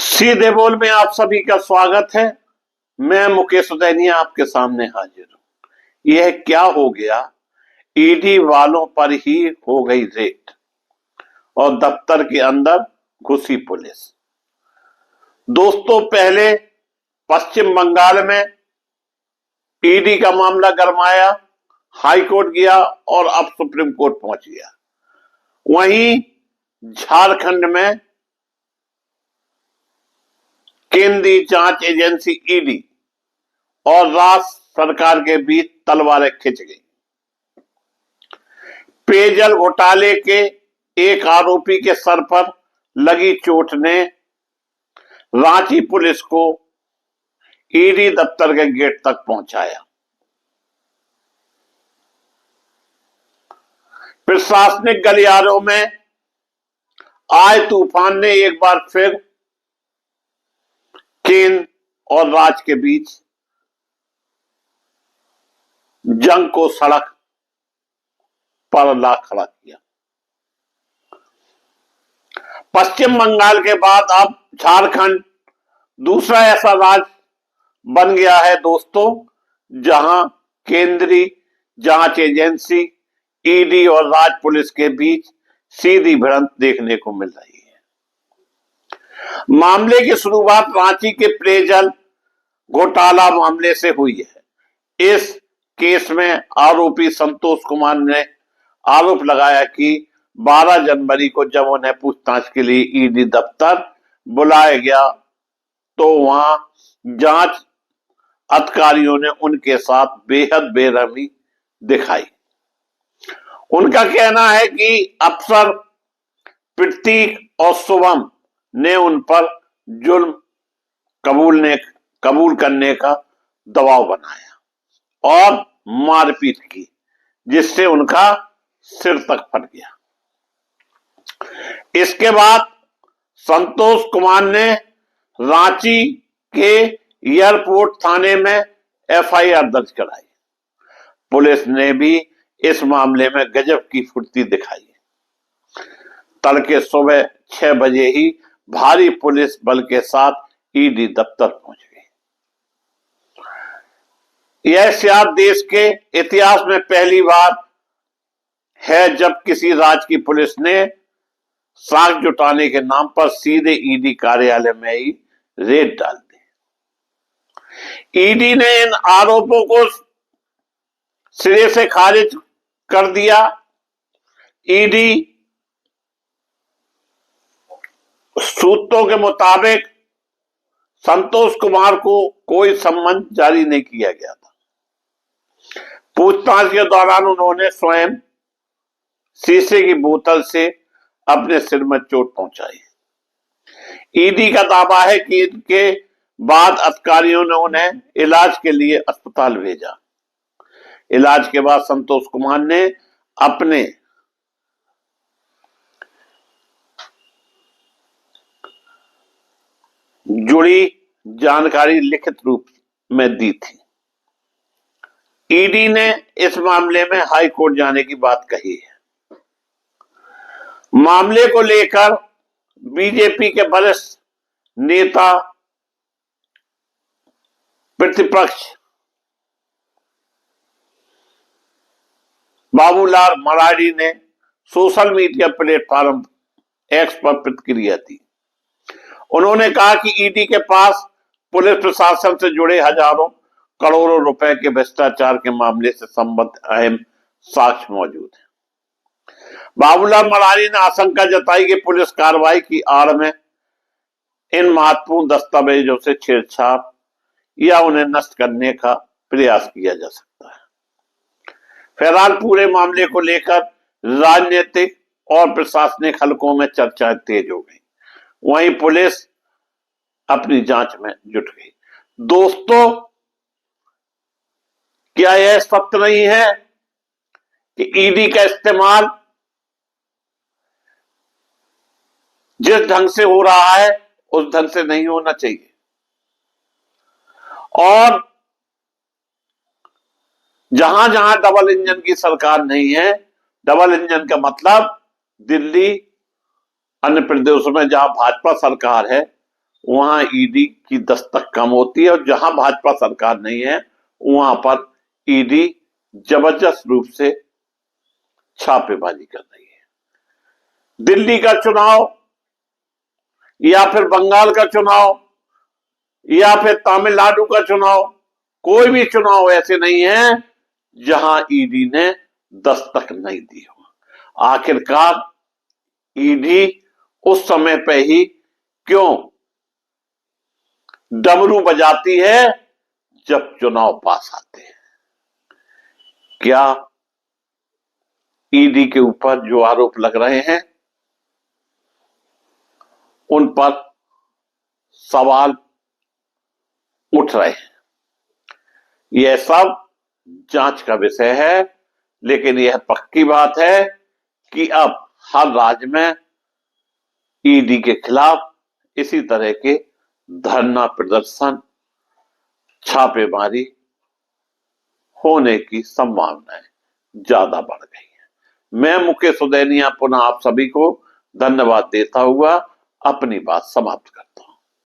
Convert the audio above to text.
सीधे बोल में आप सभी का स्वागत है। मैं मुकेश उदैनिया आपके सामने हाजिर हूं। यह क्या हो गया, ईडी वालों पर ही हो गई रेड और दफ्तर के अंदर घुसी पुलिस। दोस्तों, पहले पश्चिम बंगाल में ईडी का मामला गरमाया, हाई कोर्ट गया और अब सुप्रीम कोर्ट पहुंच गया। वहीं झारखंड में केंद्रीय जांच एजेंसी ईडी और राज्य सरकार के बीच तलवारें खिंच गई। पेयजल घोटाले के एक आरोपी के सर पर लगी चोट ने रांची पुलिस को ईडी दफ्तर के गेट तक पहुंचाया। प्रशासनिक गलियारों में आए तूफान ने एक बार फिर केंद्र और राज्य के बीच जंग को सड़क पर ला खड़ा किया। पश्चिम बंगाल के बाद अब झारखंड दूसरा ऐसा राज्य बन गया है दोस्तों, जहां केंद्रीय जांच एजेंसी ईडी और राज्य पुलिस के बीच सीधी भिड़ंत देखने को मिल रही है। मामले की शुरुआत रांची के पेयजल घोटाला मामले से हुई है। इस केस में आरोपी संतोष कुमार ने आरोप लगाया कि 12 जनवरी को जब उन्हें पूछताछ के लिए ईडी दफ्तर बुलाया गया तो वहां जांच अधिकारियों ने उनके साथ बेहद बेरहमी दिखाई। उनका कहना है कि अफसर प्रतीक और शुभम ने उन पर जुल्म कबूल करने का दबाव बनाया और मारपीट की, जिससे उनका सिर तक फट गया। इसके बाद संतोष कुमार ने रांची के एयरपोर्ट थाने में एफआईआर दर्ज कराई। पुलिस ने भी इस मामले में गजब की फुर्ती दिखाई। तड़के सुबह 6 बजे ही भारी पुलिस बल के साथ ईडी दफ्तर पहुंच गई। यह शायद देश के इतिहास में पहली बार है जब किसी राज्य की पुलिस ने साख जुटाने के नाम पर सीधे ईडी कार्यालय में ही रेड डाल दी। ईडी ने इन आरोपों को सिरे से खारिज कर दिया। ईडी सूत्रों के मुताबिक संतोष कुमार को कोई सम्मन जारी नहीं किया गया था। पूछताछ के दौरान उन्होंने स्वयं शीशे की बोतल से अपने सिर में चोट पहुंचाई। ईडी का दावा है कि इनके बाद अधिकारियों ने उन्हें इलाज के लिए अस्पताल भेजा। इलाज के बाद संतोष कुमार ने अपने जुड़ी जानकारी लिखित रूप में दी थी। ईडी ने इस मामले में हाई कोर्ट जाने की बात कही है। मामले को लेकर बीजेपी के वरिष्ठ नेता प्रतिपक्ष बाबूलाल मरांडी ने सोशल मीडिया प्लेटफॉर्म एक्स पर प्रतिक्रिया दी। उन्होंने कहा कि ईडी के पास पुलिस प्रशासन से जुड़े हजारों करोड़ों रुपए के भ्रष्टाचार के मामले से संबंधित अहम साक्ष्य मौजूद है। बाबूलाल मरांडी ने आशंका जताई कि पुलिस कार्रवाई की आड़ में इन महत्वपूर्ण दस्तावेजों से छेड़छाड़ या उन्हें नष्ट करने का प्रयास किया जा सकता है। फिलहाल पूरे मामले को लेकर राजनीतिक और प्रशासनिक हलकों में चर्चाएं तेज हो गई। वहीं पुलिस अपनी जांच में जुट गई। दोस्तों, क्या यह सत्य नहीं है कि ईडी का इस्तेमाल जिस ढंग से हो रहा है उस ढंग से नहीं होना चाहिए? और जहां जहां डबल इंजन की सरकार नहीं है, डबल इंजन का मतलब दिल्ली, अन्य प्रदेशों में जहां भाजपा सरकार है, वहां ईडी की दस्तक कम होती है, और जहां भाजपा सरकार नहीं है वहां पर ईडी जबरदस्त रूप से छापेमारी कर रही है। दिल्ली का चुनाव या फिर बंगाल का चुनाव या फिर तमिलनाडु का चुनाव, कोई भी चुनाव ऐसे नहीं है जहां ईडी ने दस्तक नहीं दी हो। आखिरकार ईडी उस समय पे ही क्यों डमरू बजाती है जब चुनाव पास आते हैं। क्या ईडी के ऊपर जो आरोप लग रहे हैं उन पर सवाल उठ रहे हैं? यह सब जांच का विषय है, लेकिन यह पक्की बात है कि अब हर राज्य में ईडी के खिलाफ इसी तरह के धरना प्रदर्शन, छापेमारी होने की संभावनाएं ज्यादा बढ़ गई है। मैं मुकेश उदैनिया पुनः आप सभी को धन्यवाद देता हुआ अपनी बात समाप्त करता हूं।